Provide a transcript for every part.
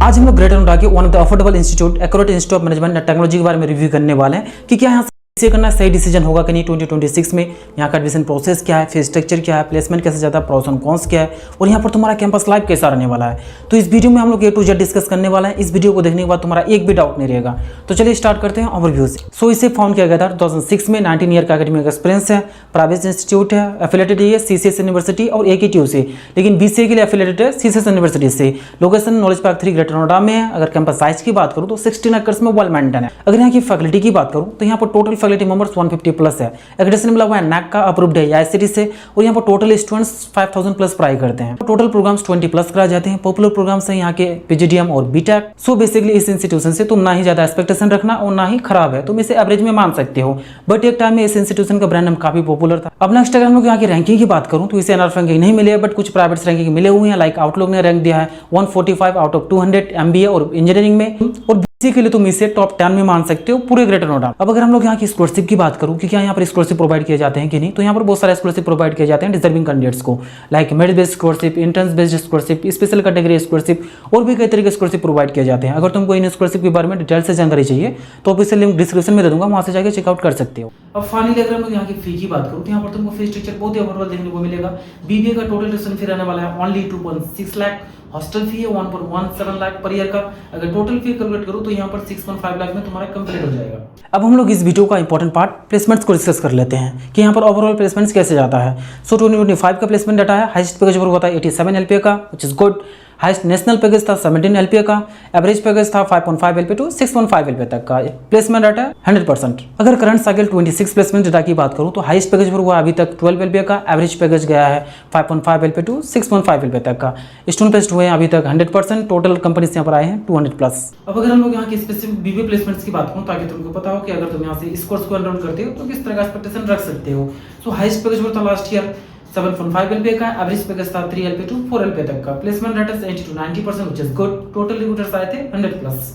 आज हम लोग ग्रेटर नोएडा के one of the affordable institute accurate institute of management and technology के बारे में रिव्यू करने वाले हैं कि क्या यहाँ से करना सही डिसीजन होगा कि नहीं 2026 में। यहाँ का एडमिशन प्रोसेस क्या है, फीस स्ट्रक्चर क्या है, प्लेसमेंट कैसे जाता है, प्रोस एंड कॉन्स क्या है और यहाँ पर तुम्हारा कैंपस लाइफ कैसा रहने वाला है। तो इस वीडियो में हम लोग A to Z डिस्कस करने वाला है। इस वीडियो को देखने के बाद तुम्हारा एक भी डाउट नहीं रहेगा। तो चलिए स्टार्ट करते हैं ओवरव्यू से। सो इसे फाउंड किया गया था 2006 में। 19 ईयर का एकेडमिक एक्सपीरियंस है, प्राइवेट इंस्टीट्यूट है, एफिलेटेड है CCS यूनिवर्सिटी और AKTU से, लेकिन BCA के लिए एफिलेटेड है CCS यूनिवर्सिटी से। Location knowledge park 3 greater Noida में है। अगर कैंपस साइज की बात करूँ तो 16 एकर्स में वेल मेंटेन है। अगर यहाँ की फैकल्टी की बात करूँ तो यहाँ पर टोटल फैकल्टी मेंबर्स 150 प्लस है। एक्रेडिटेशन मिला हुआ है NAAC का, अप्रूव्ड है ICT से और यहाँ पर टोटल स्टूडेंट्स 5000 प्लस पढ़ाई करते हैं। टोटल प्रोग्राम्स 20 प्लस कराए जाते हैं। पॉपुलर प्रोग्राम्स हैं यहाँ के PGDM और BTech। सो बेसिकली इस इंस्टीट्यूशन से तुम ना ही ज्यादा एक्सपेक्टेशन रखना और ना ही खराब है, तुम इसे एवरेज में मान सकते हो। बट एक टाइम में इस इंस्टीट्यूशन का ब्रांड नाम काफी पॉपुलर था। अब नेक्स्ट अगर हम लोग यहाँ की रैंकिंग की बात करूँ तो इसे एनआर रैंकिंग नहीं मिली है, बट कुछ प्राइवेट रैंकिंग मिले हुए हैं। लाइक आउटलुक ने रैंक दिया है 145 आउट ऑफ 200 MBA और इंजीनियरिंग में, और BCA के लिए तुम इसे टॉप 10 में मान सकते हो पूरे ग्रेटर नोएडा। अब अगर हम लोग यहाँ की स्कॉलरशिप की बात करूँ कि क्या यहाँ पर स्कॉलरशिप प्रोवाइड किए जाते हैं कि नहीं, तो यहाँ पर बहुत सारे स्कॉलरशिप प्रोवाइड किए जाते हैं डिजर्विंग कैंडिडेट्स को। Like merit based scholarship, entrance based scholarship, special category scholarship और भी कई तरीके के स्कॉलरशिप प्रोवाइड किए जाते हैं। अगर तुमको इन स्कॉलरशिप के बारे में डिटेल से जानकारी चाहिए तो ऑफिशियल लिंक डिस्क्रिप्शन में दे दूंगा, वहां से जाकर चेकआउट कर सकते हो। अब फाइनली अगर हम लोग यहाँ की फी की बात करूँ तो यहाँ पर तुमको फी स्ट्रक्चर बहुत ही अफोर्डेबल देखने को मिलेगा। BBA का टोटल ट्यूशन फी रहने वाला है ओनली 2.6 लाख। हॉस्टल फी है 1.17 लाख पर ईयर का। अगर टोटल फी कैलकुलेट करूँ तो यहाँ पर 6.5 लाख में तुम्हारा कंप्लीट हो जाएगा। अब हम लोग इस वीडियो का इंपॉर्टेंट पार्ट प्लेसमेंट्स को डिस्कस कर लेते हैं कि यहाँ पर ओवरऑल प्लेसमेंट्स कैसे जाता है। सो 2025 का प्लेसमेंट डाटा है। हाईएस्ट पैकेज पर हुआ था 87 LPA का, which is good. Highest national package था 17 LPA का। एवरेज पैकेज था 5.5 LPA टू 6.5 LPA तक का। Placement data 100%। अगर करंट साइकिल 26 प्लेसमेंट डाटा की बात करूं तो हाईएस्ट पैकेज पर हुआ अभी तक 12 LPA का। एवरेज पैकेज गया है 5.5 LPA टू 6.5 LPA तक का। स्टूडेंट प्लेस्ड हुए हैं अभी तक 100%। टोटल कंपनीज यहाँ पर आए हैं 200 प्लस। अब अगर हम लोग यहाँ की स्पेसिफिक BBA प्लेसमेंट्स की बात करूँ ताकि तुमको पता हो कि अगर तुम यहाँ से इस कोर्स को एनरोल करते हो तो किस तरह का एक्सपेक्टेशन रख सकते हो। सो हाईएस्ट पैकेज पर था लास्ट ईयर 7.5 LPA का। एवरेज पैकेज था 3 LPA टू 4 LPA तक का। Placement rate 80 to 90% which is good. Total recruiters आए थे 100 प्लस।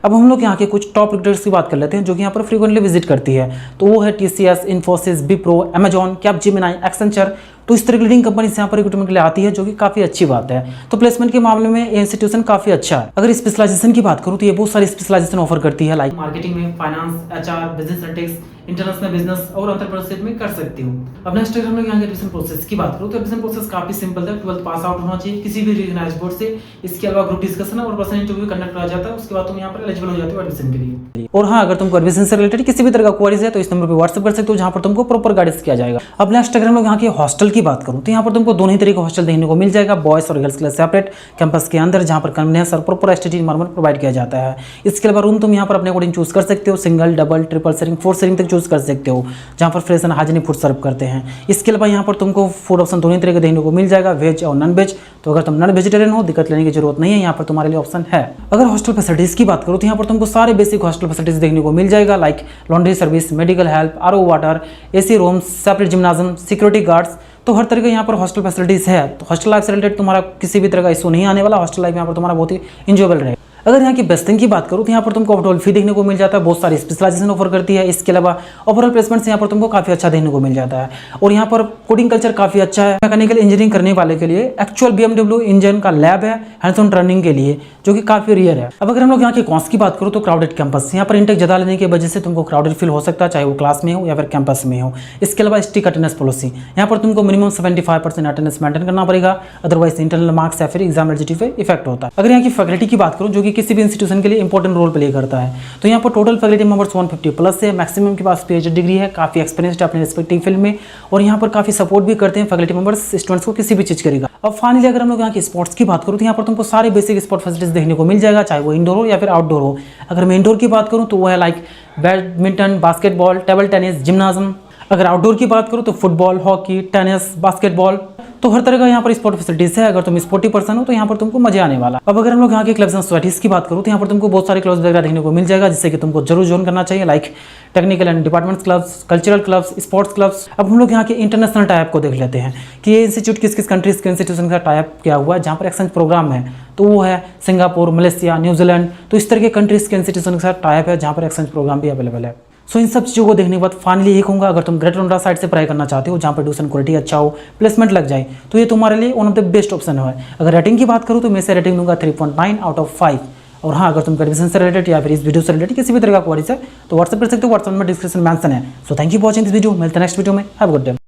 अब हम लोग यहाँ के कुछ टॉप रिक्रूटर्स की बात कर लेते हैं जो कि यहाँ पर फ्रीक्वेंटली विजिट करती है। तो वो है TCS, Infosys, Wipro, Amazon, Capgemini, Accenture. तो इस तरह की लीडिंग कंपनीज यहाँ पर रिक्रूटमेंट के लिए आती है, जो कि काफी अच्छी बात है। तो प्लेसमेंट के मामले में ये इंस्टीट्यूशन काफी अच्छा है। अगर स्पेशलाइजेशन की बात करूँ तो ये बहुत सारी स्पेशलाइजेशन ऑफर करती है। लाइक मार्केटिंग में, finance, HR, business analytics, international business और एंटरप्रेन्योरशिप में कर सकती हूँ। अब नेक्स्ट हम लोग यहाँ के एडमिशन प्रोसेस की बात करूँ तो एडमिशन प्रोसेस काफी सिंपल है। 12th पास आउट होना चाहिए किसी भी रिकॉग्नाइज्ड बोर्ड से। इसके अलावा ग्रुप डिस्कशन और पर्सनल इंटरव्यू कंडक्ट करा जाता है। उसके बाद तुम यहाँ पर एलिजिबल हो जाते हो एडमिशन के लिए। और हाँ, अगर तुमको एडमिशन से रिलेटेड किसी भी तरह का क्वेरीज है तो इस नंबर पर व्हाट्सएप कर सकते हो, जहाँ पर तुमको प्रॉपर गाइडेंस किया जाएगा। अब नेक्स्ट अगर हम लोग यहाँ के हॉस्टल की बात करूँ तो यहाँ पर तुमको दोनों ही तरह के हॉस्टल देखने को मिल जाएगा। बॉयज और गर्ल्स के लिए सेपरेट कैंपस के अंदर, जहाँ पर कन्वीनियंस और प्रॉपर एसटीडी एनवायरनमेंट प्रोवाइड किया जाता है। इसके अलावा रूम तुम यहाँ पर अपने अकॉर्डिंग चूज कर सकते हो। Single, double, triple sharing, 4 sharing तक चूज कर सकते हो, जहाँ पर फ्रेश एंड हाइजीनिक फूड सर्व करते हैं। इसके अलावा यहाँ पर तुमको फूड ऑप्शन दोनों तरह के देखने को मिल जाएगा, वेज और नॉन वेज। तो अगर तुम नॉन वेजिटेरियन हो, दिक्कत लेने की जरूरत नहीं है, यहाँ पर तुम्हारे लिए ऑप्शन है। अगर हॉस्टल फैसिलिटीज की बात करूँ तो यहाँ पर तुमको सारे बेसिक हॉस्टल फैसिलिटीज देखने को मिल जाएगा। Like laundry service, medical help, RO water, AC rooms, separate gymnasium, security guards. तो हर तरह के यहाँ पर हॉस्टल फैसिलिटीज है। तो हॉस्टल लाइफ से रिलेटेड तुम्हारा किसी भी तरह का इशू नहीं आने वाला। हॉस्टल लाइफ यहाँ पर तुम्हारा बहुत ही इंजॉयबल रहेगा। अगर यहाँ की बेस्टिंग की बात करूँ तो यहाँ पर तुमको ओवरऑल फी देखने को मिल जाता है, बहुत सारी स्पेशलाइजेशन ऑफर करती है। इसके अलावा ओवरऑल प्लेसमेंट्स यहाँ पर तुमको काफी अच्छा देखने को मिल जाता है। और यहाँ पर कोडिंग कल्चर काफी अच्छा है। मैकेनिकल इंजीनियरिंग करने वाले के लिए एक्चुअल BMW इंजन का लैब है हैंड्स ऑन ट्रेनिंग के लिए, जो कि काफी रियर है। अब अगर हम लोग यहाँ के कॉन्स की बात करूँ तो क्राउडेड कैंपस, यहाँ पर इंटेक ज्यादा लेने की वजह से तुमको क्राउडेड फील हो सकता है, चाहे वो क्लास में हो या फिर कैंपस में हो। इसके अलावा स्ट्रिक्ट अटेंडेंस पॉलिसी, यहाँ पर तुमको मिनिमम 75% अटेंडेंस मेंटेन करना पड़ेगा, अदरवाइज इंटरनल मार्क्स या फिर एग्जाम एलिजिबिलिटी पे इफेक्ट होता है। अगर यहाँ की फैकल्टी की बात करूँ जो कि किसी भी इंस्टीट्यूशन के लिए इंपॉर्टेंट रोल प्ले करता है, तो यहाँ पर टोटल फैकल्टी मेंबर्स 150 प्लस है। मैक्सिमम के पास PhD डिग्री है, काफी एक्सपीरियंस्ड है अपने रिस्पेक्टिव फील्ड में, और यहाँ पर काफी सपोर्ट भी करते हैं फैकल्टी मेंबर्स स्टूडेंट्स को किसी भी चीज करेगा। अब फाइनली अगर हम लोग यहाँ की स्पोर्ट्स की बात करूँ तो यहाँ पर तुमको सारे बेसिक स्पोर्ट फैसिलिटीज देखने को मिल जाएगा, चाहे वो इंडोर हो या फिर आउटडोर हो। अगर मैं इंडोर की बात करूँ तो वो है like badminton, basketball, table tennis, gymnasium. अगर आउटडोर की बात करूँ तो फुटबॉल, हॉकी, टेनिस, बास्केटबॉल। तो हर तरह का यहाँ पर स्पोर्ट फैसिलिटीज है। अगर तुम स्पोर्टी पर्सन हो तो यहाँ पर तुमको मजा आने वाला। अब अगर हम लोग यहाँ के क्लब्स एंड सोसाइटीज की बात करूँ तो यहाँ पर तुमको बहुत सारे क्लब्स वगैरह देखने को मिल जाएगा, जिससे कि तुमको जरूर ज्वाइन करना चाहिए। Like technical and departments clubs, cultural clubs, sports clubs. अब हम लोग यहाँ के इंटरनेशनल टाइप को देख लेते हैं कि ये इंस्टीट्यूट किस किस कंट्रीज के इंस्टीट्यूशन का टाइप किया हुआ है, जहाँ पर एक्सचेंज प्रोग्राम है। तो वो है सिंगापुर, मलेशिया, न्यूजीलैंड। तो इस तरह के कंट्रीज के इंस्टीट्यूशन के साथ टाइप है, जहाँ पर एक्सचेंज प्रोग्राम भी अवेलेबल है। सो इन सब चीज़ों को देखने के बाद फाइनली एक होगा, अगर तुम ग्रेटर नोएडा साइड से पढ़ाई करना चाहते हो जहाँ पर ट्यूशन क्वालिटी अच्छा हो, प्लेसमेंट लग जाए, तो ये तुम्हारे लिए one of the best option है। अगर रेटिंग की बात करूँ तो मैं से रेटिंग दूंगा 3.9 आउट ऑफ 5। और हाँ, अगर तुम एडमिशन से रिलेटेड या फिर इस वीडियो से रिलेटेड किसी भी तरह का क्वेरीज है तो व्हाट्सएप कर सकते हो, व्हाट्सएप में डिस्क्रिप्शन मेंशन है। So thank you for watching this video, मिलते हैं नेक्स्ट वीडियो में। Have a good day.